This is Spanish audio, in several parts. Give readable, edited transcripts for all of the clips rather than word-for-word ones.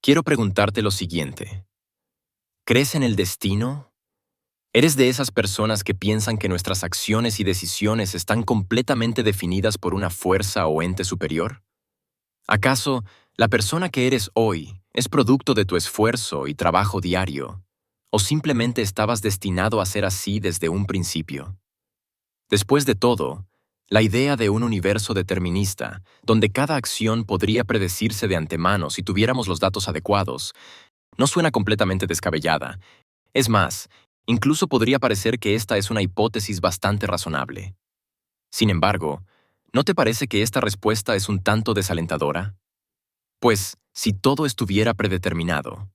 Quiero preguntarte lo siguiente. ¿Crees en el destino? ¿Eres de esas personas que piensan que nuestras acciones y decisiones están completamente definidas por una fuerza o ente superior? ¿Acaso la persona que eres hoy es producto de tu esfuerzo y trabajo diario? ¿O simplemente estabas destinado a ser así desde un principio? Después de todo, la idea de un universo determinista, donde cada acción podría predecirse de antemano si tuviéramos los datos adecuados, no suena completamente descabellada. Es más, incluso podría parecer que esta es una hipótesis bastante razonable. Sin embargo, ¿no te parece que esta respuesta es un tanto desalentadora? Pues, si todo estuviera predeterminado,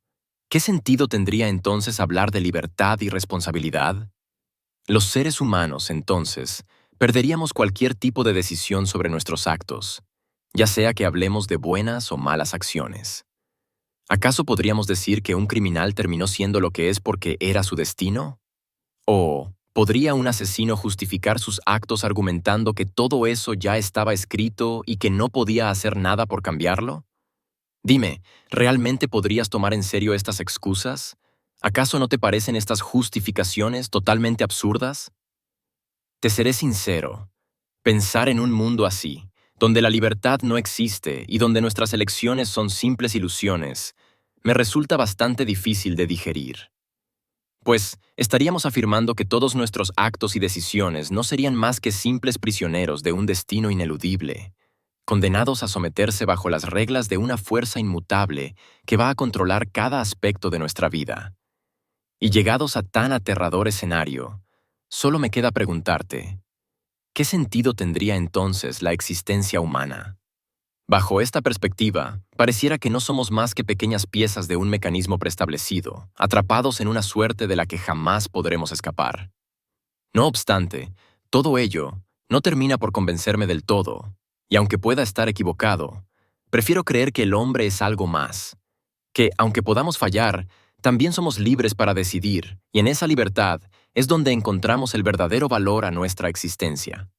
¿qué sentido tendría entonces hablar de libertad y responsabilidad? Los seres humanos, entonces, perderíamos cualquier tipo de decisión sobre nuestros actos, ya sea que hablemos de buenas o malas acciones. ¿Acaso podríamos decir que un criminal terminó siendo lo que es porque era su destino? ¿O podría un asesino justificar sus actos argumentando que todo eso ya estaba escrito y que no podía hacer nada por cambiarlo? Dime, ¿realmente podrías tomar en serio estas excusas? ¿Acaso no te parecen estas justificaciones totalmente absurdas? Te seré sincero, pensar en un mundo así, donde la libertad no existe y donde nuestras elecciones son simples ilusiones, me resulta bastante difícil de digerir. Pues estaríamos afirmando que todos nuestros actos y decisiones no serían más que simples prisioneros de un destino ineludible, condenados a someterse bajo las reglas de una fuerza inmutable que va a controlar cada aspecto de nuestra vida. Y llegados a tan aterrador escenario, solo me queda preguntarte, ¿qué sentido tendría entonces la existencia humana? Bajo esta perspectiva, pareciera que no somos más que pequeñas piezas de un mecanismo preestablecido, atrapados en una suerte de la que jamás podremos escapar. No obstante, todo ello no termina por convencerme del todo, y aunque pueda estar equivocado, prefiero creer que el hombre es algo más, que, aunque podamos fallar, también somos libres para decidir, y en esa libertad es donde encontramos el verdadero valor a nuestra existencia.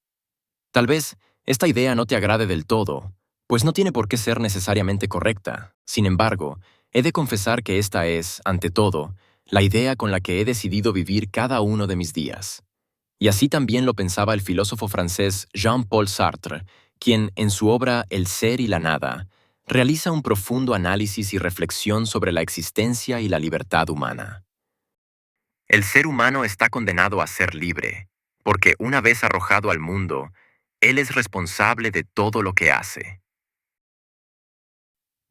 Tal vez esta idea no te agrade del todo, pues no tiene por qué ser necesariamente correcta. Sin embargo, he de confesar que esta es, ante todo, la idea con la que he decidido vivir cada uno de mis días. Y así también lo pensaba el filósofo francés Jean-Paul Sartre, quien, en su obra El ser y la nada, realiza un profundo análisis y reflexión sobre la existencia y la libertad humana. El ser humano está condenado a ser libre, porque una vez arrojado al mundo, él es responsable de todo lo que hace.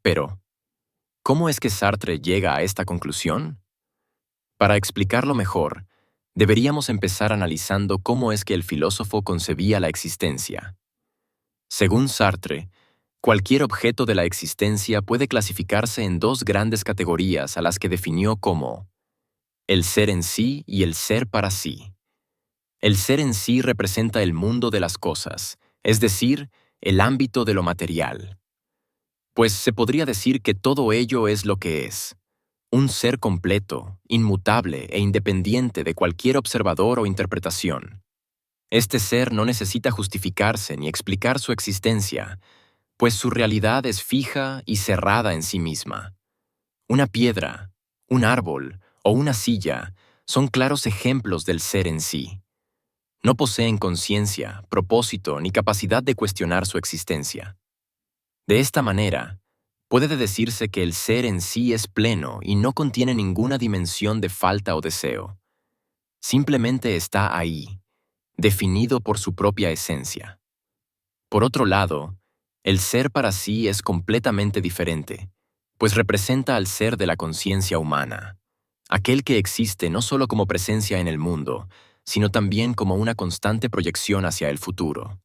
Pero, ¿cómo es que Sartre llega a esta conclusión? Para explicarlo mejor, deberíamos empezar analizando cómo es que el filósofo concebía la existencia. Según Sartre, cualquier objeto de la existencia puede clasificarse en dos grandes categorías a las que definió como el ser en sí y el ser para sí. El ser en sí representa el mundo de las cosas, es decir, el ámbito de lo material. Pues se podría decir que todo ello es lo que es, un ser completo, inmutable e independiente de cualquier observador o interpretación. Este ser no necesita justificarse ni explicar su existencia, pues su realidad es fija y cerrada en sí misma. Una piedra, un árbol o una silla son claros ejemplos del ser en sí. No poseen conciencia, propósito ni capacidad de cuestionar su existencia. De esta manera, puede decirse que el ser en sí es pleno y no contiene ninguna dimensión de falta o deseo. Simplemente está ahí, definido por su propia esencia. Por otro lado, el ser para sí es completamente diferente, pues representa al ser de la conciencia humana, aquel que existe no solo como presencia en el mundo, sino también como una constante proyección hacia el futuro.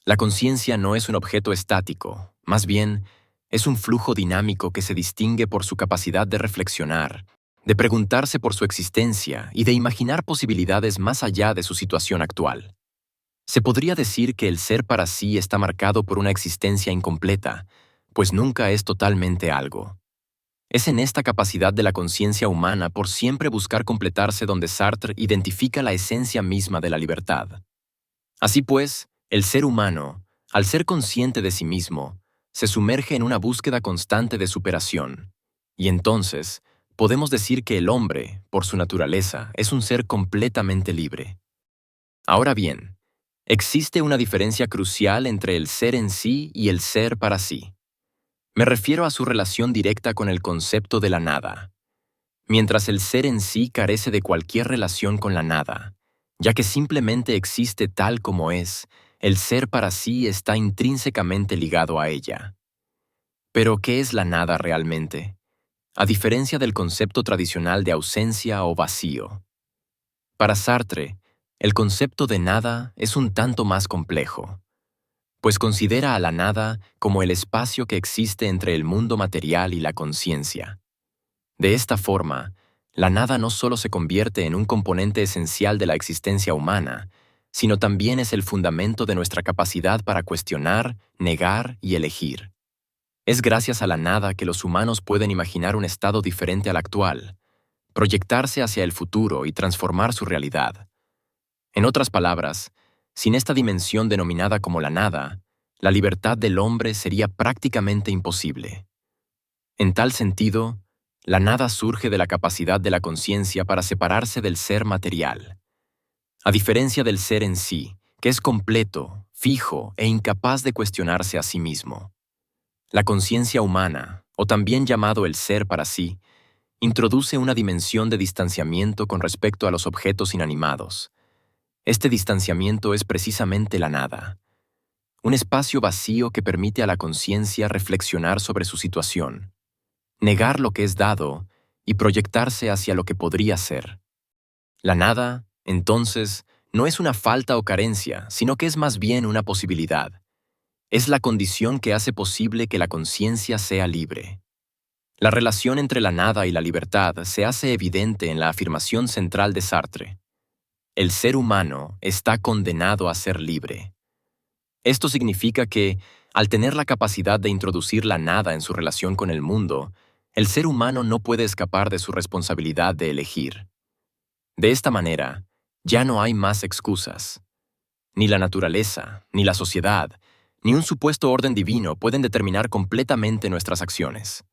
La conciencia no es un objeto estático, más bien, es un flujo dinámico que se distingue por su capacidad de reflexionar, de preguntarse por su existencia y de imaginar posibilidades más allá de su situación actual. Se podría decir que el ser para sí está marcado por una existencia incompleta, pues nunca es totalmente algo. Es en esta capacidad de la conciencia humana por siempre buscar completarse donde Sartre identifica la esencia misma de la libertad. Así pues, el ser humano, al ser consciente de sí mismo, se sumerge en una búsqueda constante de superación, Y entonces, podemos decir que el hombre, por su naturaleza, es un ser completamente libre. Ahora bien, existe una diferencia crucial entre el ser en sí y el ser para sí. Me refiero a su relación directa con el concepto de la nada. Mientras el ser en sí carece de cualquier relación con la nada, ya que simplemente existe tal como es, el ser para sí está intrínsecamente ligado a ella. Pero, ¿qué es la nada realmente? A diferencia del concepto tradicional de ausencia o vacío. Para Sartre, el concepto de nada es un tanto más complejo, pues considera a la nada como el espacio que existe entre el mundo material y la conciencia. De esta forma, la nada no solo se convierte en un componente esencial de la existencia humana, sino también es el fundamento de nuestra capacidad para cuestionar, negar y elegir. Es gracias a la nada que los humanos pueden imaginar un estado diferente al actual, proyectarse hacia el futuro y transformar su realidad. En otras palabras, sin esta dimensión denominada como la nada, la libertad del hombre sería prácticamente imposible. En tal sentido, la nada surge de la capacidad de la conciencia para separarse del ser material. A diferencia del ser en sí, que es completo, fijo e incapaz de cuestionarse a sí mismo. La conciencia humana, o también llamado el ser para sí, introduce una dimensión de distanciamiento con respecto a los objetos inanimados. Este distanciamiento es precisamente la nada, un espacio vacío que permite a la conciencia reflexionar sobre su situación, negar lo que es dado y proyectarse hacia lo que podría ser. La nada, entonces, no es una falta o carencia, sino que es más bien una posibilidad. Es la condición que hace posible que la conciencia sea libre. La relación entre la nada y la libertad se hace evidente en la afirmación central de Sartre. El ser humano está condenado a ser libre. Esto significa que, al tener la capacidad de introducir la nada en su relación con el mundo, el ser humano no puede escapar de su responsabilidad de elegir. De esta manera, ya no hay más excusas. Ni la naturaleza, ni la sociedad, ni un supuesto orden divino pueden determinar completamente nuestras acciones.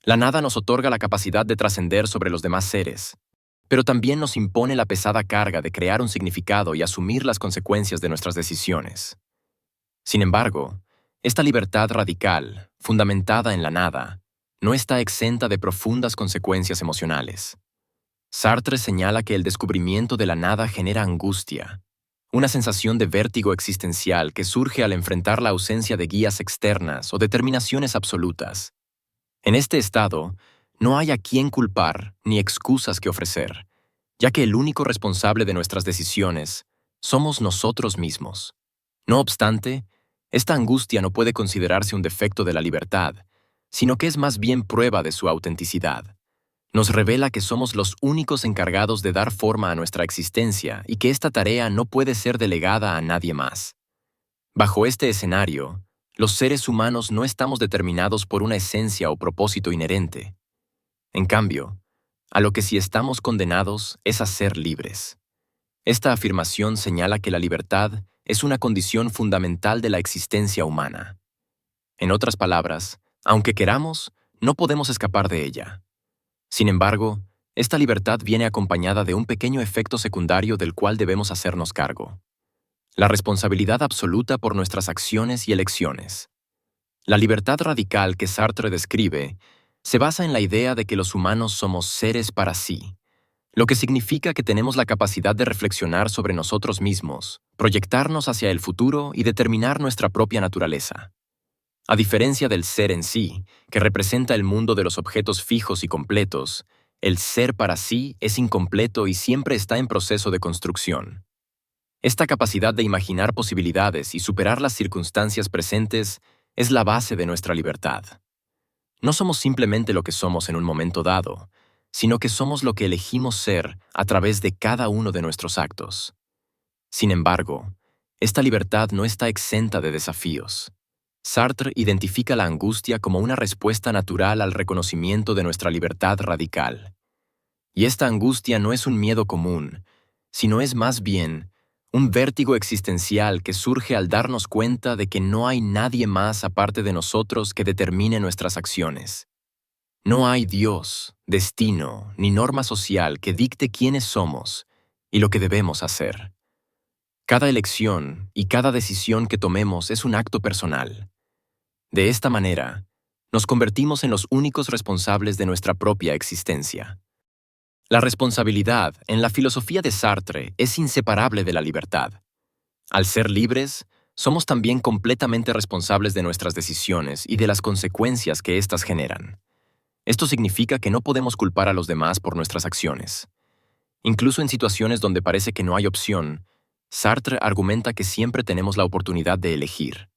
La nada nos otorga la capacidad de trascender sobre los demás seres, pero también nos impone la pesada carga de crear un significado y asumir las consecuencias de nuestras decisiones. Sin embargo, esta libertad radical, fundamentada en la nada, no está exenta de profundas consecuencias emocionales. Sartre señala que el descubrimiento de la nada genera angustia, una sensación de vértigo existencial que surge al enfrentar la ausencia de guías externas o determinaciones absolutas. En este estado, no hay a quién culpar ni excusas que ofrecer, ya que el único responsable de nuestras decisiones somos nosotros mismos. No obstante, esta angustia no puede considerarse un defecto de la libertad, sino que es más bien prueba de su autenticidad. Nos revela que somos los únicos encargados de dar forma a nuestra existencia y que esta tarea no puede ser delegada a nadie más. Bajo este escenario, los seres humanos no estamos determinados por una esencia o propósito inherente. En cambio, a lo que sí estamos condenados es a ser libres. Esta afirmación señala que la libertad es una condición fundamental de la existencia humana. En otras palabras, aunque queramos, no podemos escapar de ella. Sin embargo, esta libertad viene acompañada de un pequeño efecto secundario del cual debemos hacernos cargo: la responsabilidad absoluta por nuestras acciones y elecciones. La libertad radical que Sartre describe se basa en la idea de que los humanos somos seres para sí, lo que significa que tenemos la capacidad de reflexionar sobre nosotros mismos, proyectarnos hacia el futuro y determinar nuestra propia naturaleza. A diferencia del ser en sí, que representa el mundo de los objetos fijos y completos, el ser para sí es incompleto y siempre está en proceso de construcción. Esta capacidad de imaginar posibilidades y superar las circunstancias presentes es la base de nuestra libertad. No somos simplemente lo que somos en un momento dado, sino que somos lo que elegimos ser a través de cada uno de nuestros actos. Sin embargo, esta libertad no está exenta de desafíos. Sartre identifica la angustia como una respuesta natural al reconocimiento de nuestra libertad radical. Y esta angustia no es un miedo común, sino es más bien un vértigo existencial que surge al darnos cuenta de que no hay nadie más aparte de nosotros que determine nuestras acciones. No hay Dios, destino, ni norma social que dicte quiénes somos y lo que debemos hacer. Cada elección y cada decisión que tomemos es un acto personal. De esta manera, nos convertimos en los únicos responsables de nuestra propia existencia. La responsabilidad, en la filosofía de Sartre, es inseparable de la libertad. Al ser libres, somos también completamente responsables de nuestras decisiones y de las consecuencias que éstas generan. Esto significa que no podemos culpar a los demás por nuestras acciones. Incluso en situaciones donde parece que no hay opción, Sartre argumenta que siempre tenemos la oportunidad de elegir.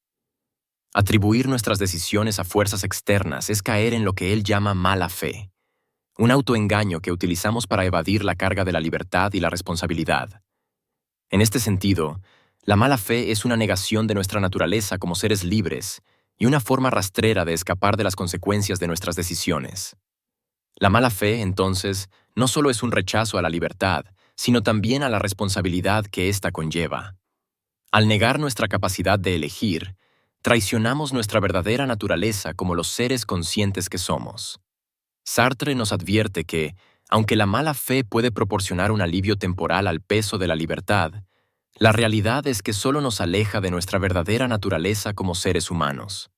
Atribuir nuestras decisiones a fuerzas externas es caer en lo que él llama mala fe, un autoengaño que utilizamos para evadir la carga de la libertad y la responsabilidad. En este sentido, la mala fe es una negación de nuestra naturaleza como seres libres y una forma rastrera de escapar de las consecuencias de nuestras decisiones. La mala fe, entonces, no solo es un rechazo a la libertad, sino también a la responsabilidad que ésta conlleva. Al negar nuestra capacidad de elegir, traicionamos nuestra verdadera naturaleza como los seres conscientes que somos. Sartre nos advierte que, aunque la mala fe puede proporcionar un alivio temporal al peso de la libertad, la realidad es que solo nos aleja de nuestra verdadera naturaleza como seres humanos.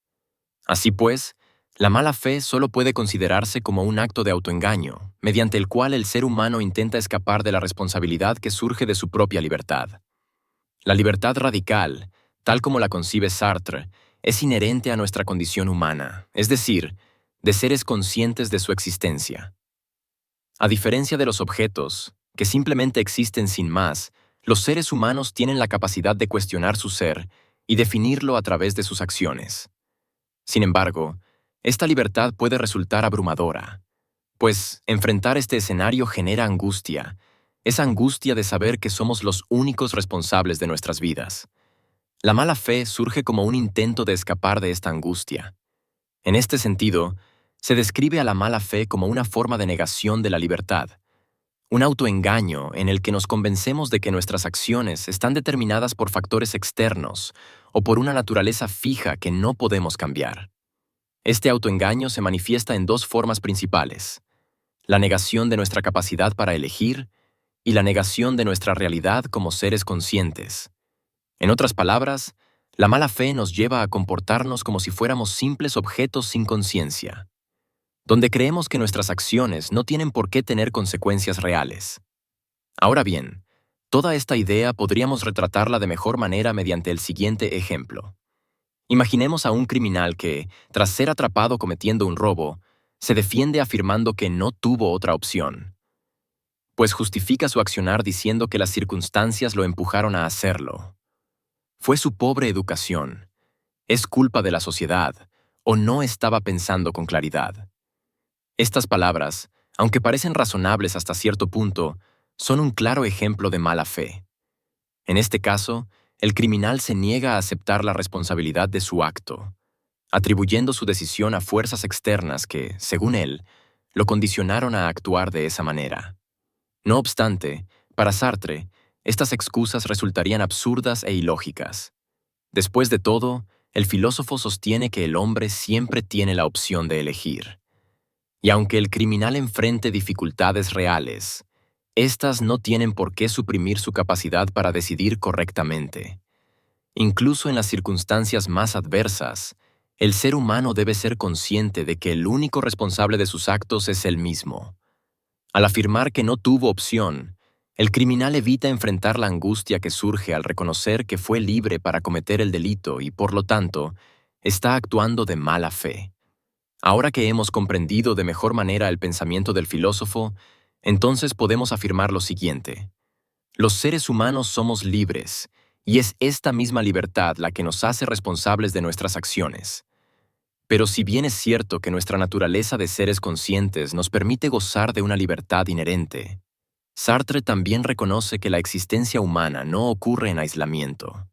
Así pues, la mala fe solo puede considerarse como un acto de autoengaño, mediante el cual el ser humano intenta escapar de la responsabilidad que surge de su propia libertad. La libertad radical, tal como la concibe Sartre, es inherente a nuestra condición humana, es decir, de seres conscientes de su existencia. A diferencia de los objetos, que simplemente existen sin más, los seres humanos tienen la capacidad de cuestionar su ser y definirlo a través de sus acciones. Sin embargo, esta libertad puede resultar abrumadora, pues enfrentar este escenario genera angustia, esa angustia de saber que somos los únicos responsables de nuestras vidas. La mala fe surge como un intento de escapar de esta angustia. En este sentido, se describe a la mala fe como una forma de negación de la libertad, un autoengaño en el que nos convencemos de que nuestras acciones están determinadas por factores externos o por una naturaleza fija que no podemos cambiar. Este autoengaño se manifiesta en dos formas principales: la negación de nuestra capacidad para elegir y la negación de nuestra realidad como seres conscientes. En otras palabras, la mala fe nos lleva a comportarnos como si fuéramos simples objetos sin conciencia, donde creemos que nuestras acciones no tienen por qué tener consecuencias reales. Ahora bien, toda esta idea podríamos retratarla de mejor manera mediante el siguiente ejemplo. Imaginemos a un criminal que, tras ser atrapado cometiendo un robo, se defiende afirmando que no tuvo otra opción, pues justifica su accionar diciendo que las circunstancias lo empujaron a hacerlo. Fue su pobre educación, es culpa de la sociedad, o no estaba pensando con claridad. Estas palabras, aunque parecen razonables hasta cierto punto, son un claro ejemplo de mala fe. En este caso, el criminal se niega a aceptar la responsabilidad de su acto, atribuyendo su decisión a fuerzas externas que, según él, lo condicionaron a actuar de esa manera. No obstante, para Sartre, estas excusas resultarían absurdas e ilógicas. Después de todo, el filósofo sostiene que el hombre siempre tiene la opción de elegir. Y aunque el criminal enfrente dificultades reales, éstas no tienen por qué suprimir su capacidad para decidir correctamente. Incluso en las circunstancias más adversas, el ser humano debe ser consciente de que el único responsable de sus actos es él mismo. Al afirmar que no tuvo opción, el criminal evita enfrentar la angustia que surge al reconocer que fue libre para cometer el delito y, por lo tanto, está actuando de mala fe. Ahora que hemos comprendido de mejor manera el pensamiento del filósofo, entonces podemos afirmar lo siguiente: los seres humanos somos libres, y es esta misma libertad la que nos hace responsables de nuestras acciones. Pero si bien es cierto que nuestra naturaleza de seres conscientes nos permite gozar de una libertad inherente, Sartre también reconoce que la existencia humana no ocurre en aislamiento.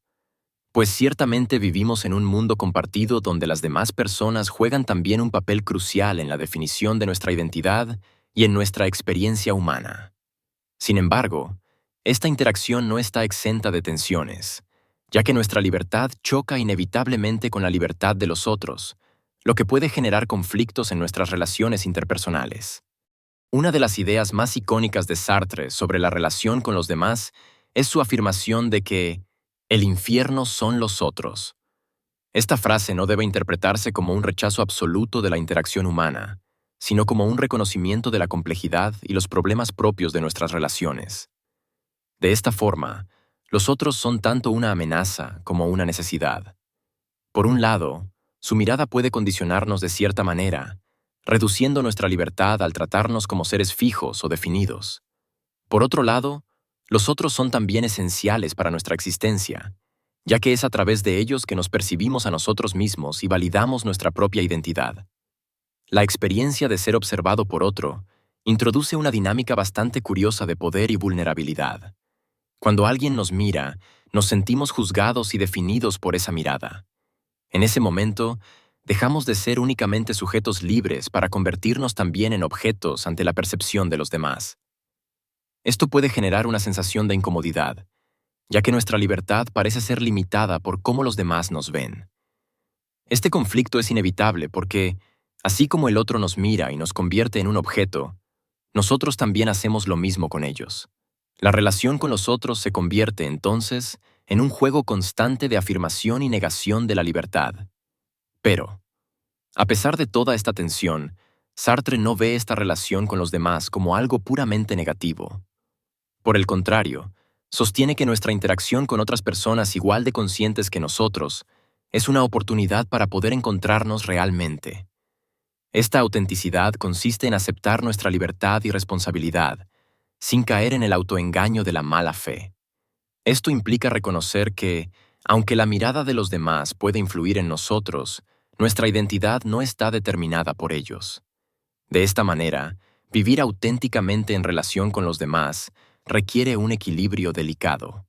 Pues ciertamente vivimos en un mundo compartido donde las demás personas juegan también un papel crucial en la definición de nuestra identidad y en nuestra experiencia humana. Sin embargo, esta interacción no está exenta de tensiones, ya que nuestra libertad choca inevitablemente con la libertad de los otros, lo que puede generar conflictos en nuestras relaciones interpersonales. Una de las ideas más icónicas de Sartre sobre la relación con los demás es su afirmación de que el infierno son los otros. Esta frase no debe interpretarse como un rechazo absoluto de la interacción humana, sino como un reconocimiento de la complejidad y los problemas propios de nuestras relaciones. De esta forma, los otros son tanto una amenaza como una necesidad. Por un lado, su mirada puede condicionarnos de cierta manera, reduciendo nuestra libertad al tratarnos como seres fijos o definidos. Por otro lado, los otros son también esenciales para nuestra existencia, ya que es a través de ellos que nos percibimos a nosotros mismos y validamos nuestra propia identidad. La experiencia de ser observado por otro introduce una dinámica bastante curiosa de poder y vulnerabilidad. Cuando alguien nos mira, nos sentimos juzgados y definidos por esa mirada. En ese momento, dejamos de ser únicamente sujetos libres para convertirnos también en objetos ante la percepción de los demás. Esto puede generar una sensación de incomodidad, ya que nuestra libertad parece ser limitada por cómo los demás nos ven. Este conflicto es inevitable porque, así como el otro nos mira y nos convierte en un objeto, nosotros también hacemos lo mismo con ellos. La relación con los otros se convierte, entonces, en un juego constante de afirmación y negación de la libertad. Pero, a pesar de toda esta tensión, Sartre no ve esta relación con los demás como algo puramente negativo. Por el contrario, sostiene que nuestra interacción con otras personas igual de conscientes que nosotros es una oportunidad para poder encontrarnos realmente. Esta autenticidad consiste en aceptar nuestra libertad y responsabilidad, sin caer en el autoengaño de la mala fe. Esto implica reconocer que, aunque la mirada de los demás puede influir en nosotros, nuestra identidad no está determinada por ellos. De esta manera, vivir auténticamente en relación con los demás requiere un equilibrio delicado,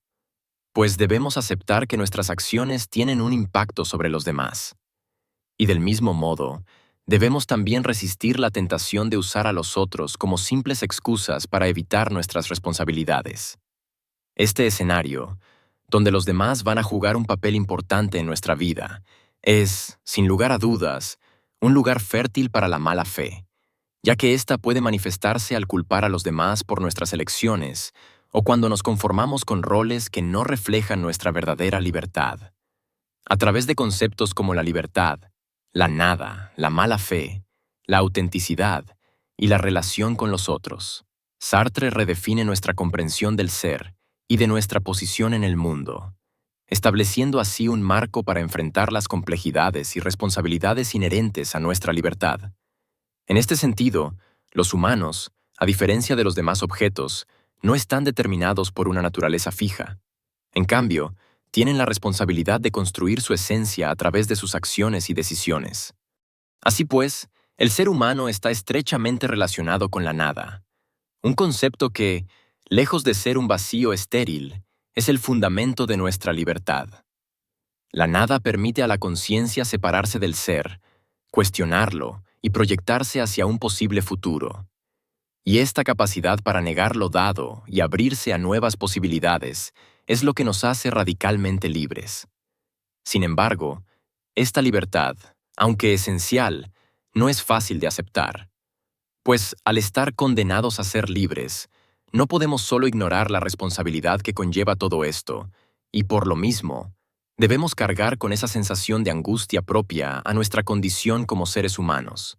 pues debemos aceptar que nuestras acciones tienen un impacto sobre los demás. Y del mismo modo, debemos también resistir la tentación de usar a los otros como simples excusas para evitar nuestras responsabilidades. Este escenario, donde los demás van a jugar un papel importante en nuestra vida, es, sin lugar a dudas, un lugar fértil para la mala fe, ya que ésta puede manifestarse al culpar a los demás por nuestras elecciones o cuando nos conformamos con roles que no reflejan nuestra verdadera libertad. A través de conceptos como la libertad, la nada, la mala fe, la autenticidad y la relación con los otros, Sartre redefine nuestra comprensión del ser y de nuestra posición en el mundo, estableciendo así un marco para enfrentar las complejidades y responsabilidades inherentes a nuestra libertad. En este sentido, los humanos, a diferencia de los demás objetos, no están determinados por una naturaleza fija. En cambio, tienen la responsabilidad de construir su esencia a través de sus acciones y decisiones. Así pues, el ser humano está estrechamente relacionado con la nada, un concepto que, lejos de ser un vacío estéril, es el fundamento de nuestra libertad. La nada permite a la conciencia separarse del ser, cuestionarlo y proyectarse hacia un posible futuro. Y esta capacidad para negar lo dado y abrirse a nuevas posibilidades es lo que nos hace radicalmente libres. Sin embargo, esta libertad, aunque esencial, no es fácil de aceptar, pues al estar condenados a ser libres, no podemos solo ignorar la responsabilidad que conlleva todo esto, y por lo mismo, debemos cargar con esa sensación de angustia propia a nuestra condición como seres humanos.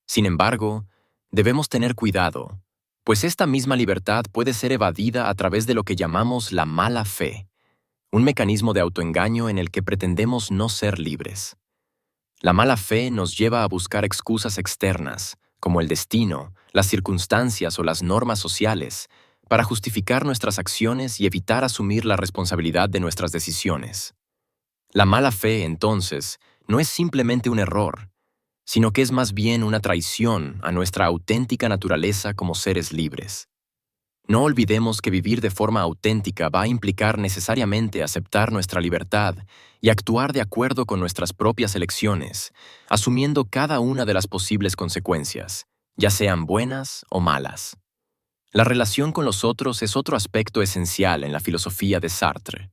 Sin embargo, debemos tener cuidado, pues esta misma libertad puede ser evadida a través de lo que llamamos la mala fe, un mecanismo de autoengaño en el que pretendemos no ser libres. La mala fe nos lleva a buscar excusas externas, como el destino, las circunstancias o las normas sociales, para justificar nuestras acciones y evitar asumir la responsabilidad de nuestras decisiones. La mala fe, entonces, no es simplemente un error, sino que es más bien una traición a nuestra auténtica naturaleza como seres libres. No olvidemos que vivir de forma auténtica va a implicar necesariamente aceptar nuestra libertad y actuar de acuerdo con nuestras propias elecciones, asumiendo cada una de las posibles consecuencias, ya sean buenas o malas. La relación con los otros es otro aspecto esencial en la filosofía de Sartre.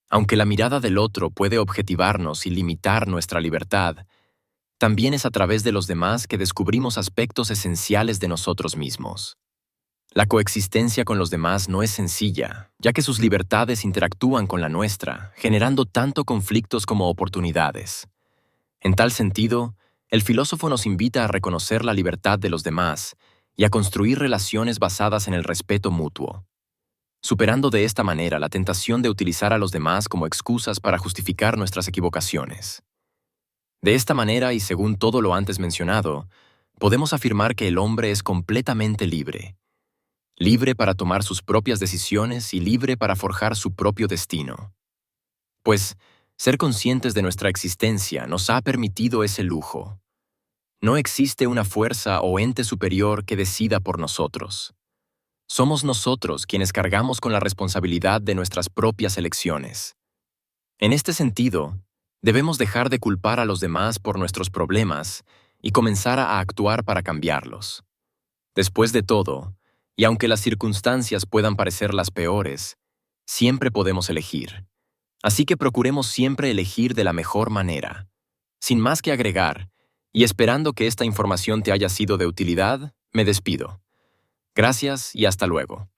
Aunque la mirada del otro puede objetivarnos y limitar nuestra libertad, también es a través de los demás que descubrimos aspectos esenciales de nosotros mismos. La coexistencia con los demás no es sencilla, ya que sus libertades interactúan con la nuestra, generando tanto conflictos como oportunidades. En tal sentido, el filósofo nos invita a reconocer la libertad de los demás y a construir relaciones basadas en el respeto mutuo, superando de esta manera la tentación de utilizar a los demás como excusas para justificar nuestras equivocaciones. De esta manera, y según todo lo antes mencionado, podemos afirmar que el hombre es completamente libre, libre para tomar sus propias decisiones y libre para forjar su propio destino. Pues, ser conscientes de nuestra existencia nos ha permitido ese lujo. No existe una fuerza o ente superior que decida por nosotros. Somos nosotros quienes cargamos con la responsabilidad de nuestras propias elecciones. En este sentido, debemos dejar de culpar a los demás por nuestros problemas y comenzar a actuar para cambiarlos. Después de todo, y aunque las circunstancias puedan parecer las peores, siempre podemos elegir. Así que procuremos siempre elegir de la mejor manera. Sin más que agregar, y esperando que esta información te haya sido de utilidad, me despido. Gracias y hasta luego.